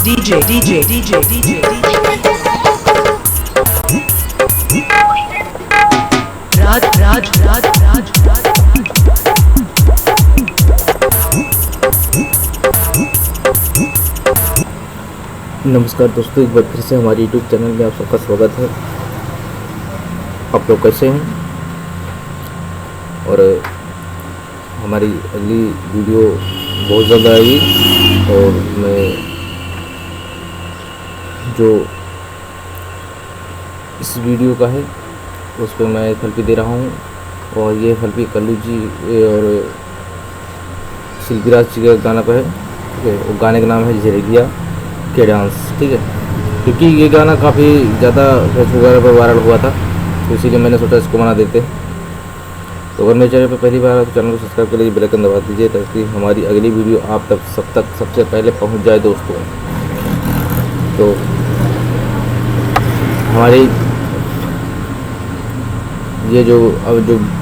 DJ राज नमस्कार दोस्तों, एक बार फिर से हमारे YouTube चैनल में आप सबका स्वागत है। आप लोग कैसे हैं? और हमारी अगली वीडियो बहुत ज़्यादा आई और मैं जो इस वीडियो का है उस पर मैं एफएलपी दे रहा हूँ और ये एफएलपी कल्लू जी और शिल्पीराज जी का गाना पर है। ठीक है, वो गाने का नाम है झिरकिया के डांस। ठीक है, क्योंकि ये गाना काफ़ी ज़्यादा फेसबुक वगैरह पर वायरल हुआ था, तो इसीलिए मैंने सोचा इसको बना देते। तो अगर मेरे चैनल पर पहली बार है तो चैनल को सब्सक्राइब कर लीजिए, बेल आइकन दबा दीजिए ताकि हमारी अगली वीडियो आप तक सबसे पहले पहुंच जाए दोस्तों। तो हमारी ये जो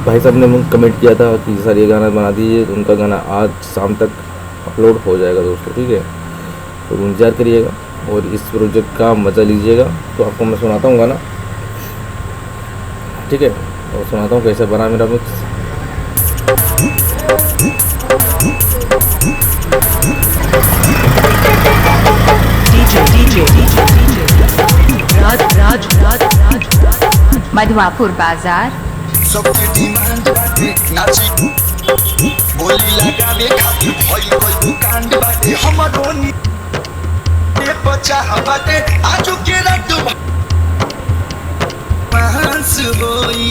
भाई साहब ने कमेंट किया था कि सर ये गाना बना दीजिए, तो उनका गाना आज शाम तक अपलोड हो जाएगा दोस्तों। ठीक है, तो इंतजार करिएगा और इस प्रोजेक्ट का मज़ा लीजिएगा। तो आपको मैं सुनाता हूँ गाना, ठीक है, और सुनाता हूँ कैसे बना मेरा मिक्स। राज मधुआपुर बाजार सबके डिमांड बाटे नाची बोली लगावे खातिर भइल कोई कांड बाटे हमरो नी ये बच्चा बाटे आजू के रात पांच होई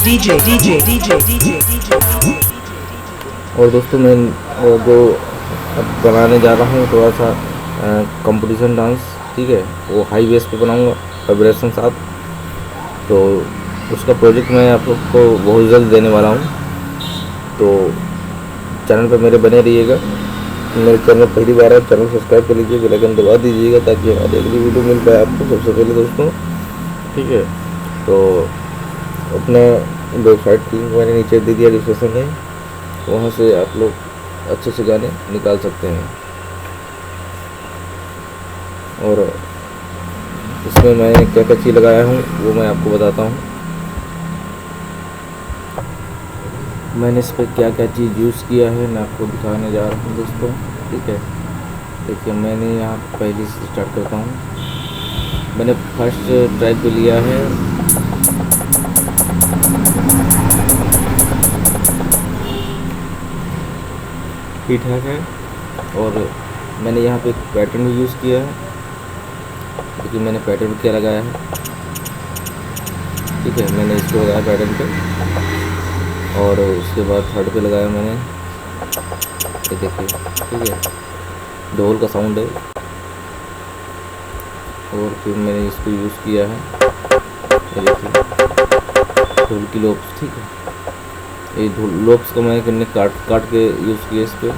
DJ और दोस्तों मैं जो अब बनाने जा रहा हूँ थोड़ा सा कंपटीशन डांस। ठीक है, वो हाई बेस पे बनाऊँगा वाइब्रेशन साथ। तो उसका प्रोजेक्ट मैं आप लोग को बहुत जल्द देने वाला हूँ, तो चैनल पे मेरे बने रहिएगा। मेरे चैनल पहली बार है, चैनल सब्सक्राइब कर लीजिए, बेल आइकन दबा दीजिएगा ताकि हमारी अगली वीडियो मिल पाए आपको सबसे पहले दोस्तों। ठीक है, तो अपना वेबसाइट की मैंने नीचे दे दिया डिस्क्रिप्शन में, वहाँ से आप लोग अच्छे से गाने निकाल सकते हैं। और इसमें मैं क्या क्या चीज़ लगाया हूँ वो मैं आपको बताता हूँ। मैंने इस पर क्या क्या चीज़ यूज़ किया है मैं आपको दिखाने जा रहा हूँ दोस्तों। ठीक है, देखिए मैंने यहाँ पहले से स्टार्ट करता हूँ। मैंने फर्स्ट ट्रैक पे लिया है ठीक ठाक है, और मैंने यहाँ पे एक पैटर्न भी यूज़ किया है, क्योंकि मैंने पैटर्न क्या लगाया है। ठीक है, मैंने इसको लगाया पैटर्न पे, और उसके बाद थर्ड पे लगाया मैंने, ये देखिए। ठीक है, ढोल का साउंड है, और फिर मैंने इसको यूज़ किया है, ये देखिए ढोल की लोप्स। ठीक है, ये लोप्स को मैंने काट के यूज़ किया इस पर।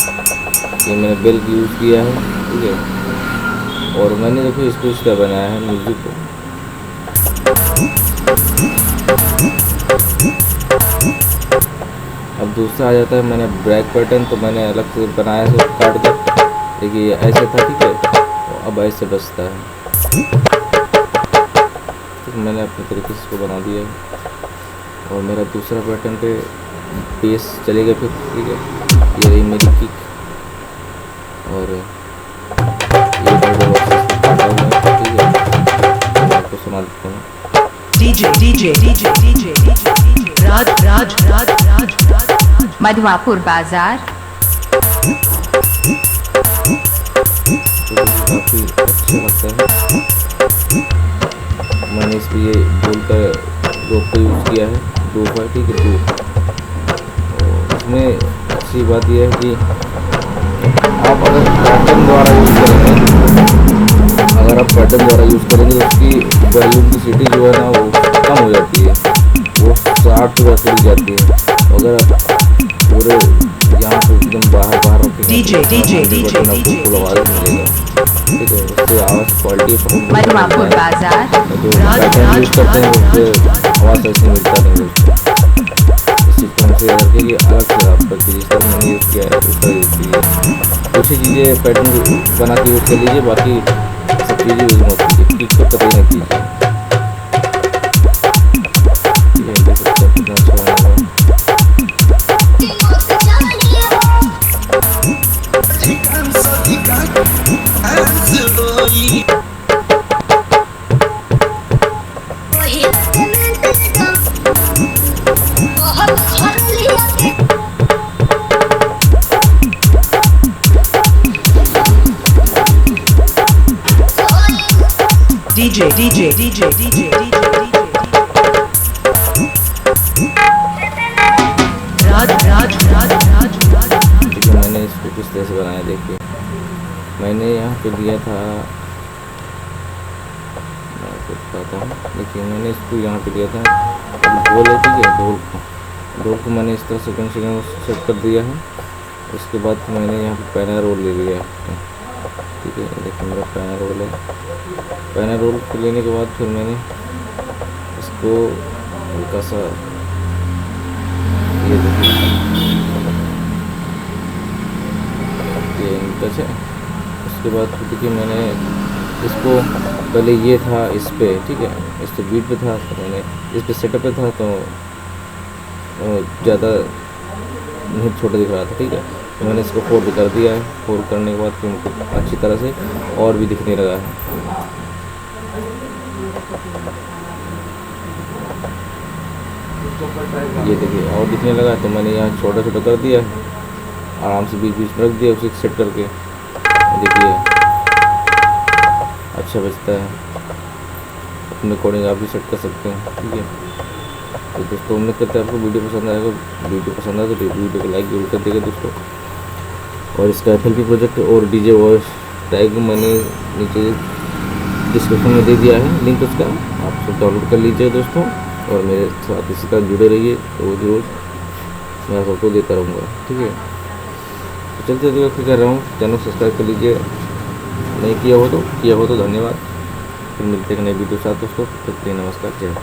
ये मैंने बेल की यूज़ किया है। ठीक है, और मैंने देखो इसको इस तरह बनाया है म्यूज़िक को। अब दूसरा आ जाता है मैंने ब्रेक पैटर्न, तो मैंने अलग से बनाया है काट कर। देखिए ऐसे था, ठीक है, तो अब ऐसे बचता है। तो मैंने अपने तरीके से इसको बना दिया है। और मेरा दूसरा पैटर्न पे बेस चलेगा फिर। ठीक है, ये रही मेरी किक, और ये काटा हुआ है। ठीक है, मैं आपको सुना देता हूँ। DJ राज मधुआपुर बाजार तो काफ़ी अच्छा लगता है। मैंने इस पर ये ढोल का रोप का यूज़ किया है, डूब है। ठीक है, इसमें अच्छी बात यह है कि आप अगर पैटर्न द्वारा यूज़ करेंगे तो उसकी वॉल्यूम की सिटी जो है ना वो कम हो जाती है, वो 60 पे चली जाती है। अगर आप पूरे यहाँ पे एकदम बाहर रखेंगे तो आपको फुल आवाज़ मिलेगा। ठीक है, उससे आवाज़ क्वालिटी मधुआपुर बाजार जो पैटर्न यूज़ करते हैं उससे आवाज़ ऐसे मिलता नहीं उसको। इस चीज़ को हमसे करके कि अलग से आपका जिस तरह मैंने यूज़ किया है उसका यूज़ कीजिए। कुछ ही चीज़ें पैटर्न बना के यूज़ कर लीजिए, बाकी सब चीज़ें यूज़ मत कीजिए, किक को कतई नहीं कीजिए। ठीक है, देख सकते हैं कितना अच्छा बनेगा। DJ DJ DJ DJ DJ राज राज राज राज राज ठीक है, मैंने इसको किस तरह से बनाया देखिए। मैंने यहाँ पे दिया था, मैं आपको बताता हूँ। देखिए मैंने इसको यहाँ पे दिया था ढोल है, ठीक है, ढोल को मैंने इस तरह सेकंड सेट कर दिया है। उसके बाद मैंने यहाँ पे पैना रोल ले लिया है, ठीक है। देखिए मेरा पैना रोल है। पैना रोल को लेने के बाद फिर मैंने इसको हल्का सा ये देखिए ये टच है। उसके बाद फिर देखिए मैंने इसको पहले ये था इस पे, ठीक है, इस पे बीट पे था, तो मैंने इस पे सेटअप पे था तो ज़्यादा नहीं छोटा दिख रहा था, ठीक है। तो मैंने इसको फोल्ड कर दिया है। फोल्ड करने के बाद फिर उनको अच्छी तरह से और भी दिखने लगा है। ये देखिए और दिखने लगा, तो मैंने यहाँ छोटा छोटा कर दिया है, आराम से बीच बीच में रख दिया उसे सेट करके। देखिए अच्छा बजता है, अपने अकॉर्डिंग आप भी सेट कर सकते हैं, ठीक है। तो दोस्तों उम्मीद करते हैं आपको वीडियो पसंद आएगा। वीडियो पसंद आए तो वीडियो को लाइक जरूर कर देगा दोस्तों। और इसका FLP प्रोजेक्ट और DJ वॉइस टैग मैंने नीचे डिस्क्रिप्शन में दे दिया है लिंक उसका, आप सब डाउनलोड कर लीजिए दोस्तों। और मेरे साथ इसी तरह जुड़े रहिए, रोज़ रोज़ मैं सबको देता रहूँगा, ठीक है। तो चलते जो कर रहा हूँ, चैनल सब्सक्राइब कर लीजिए, नहीं किया हो तो धन्यवाद। फिर मिलते हैं नए वीडियो के साथ दोस्तों, तब तक नमस्कार, जय हिंद।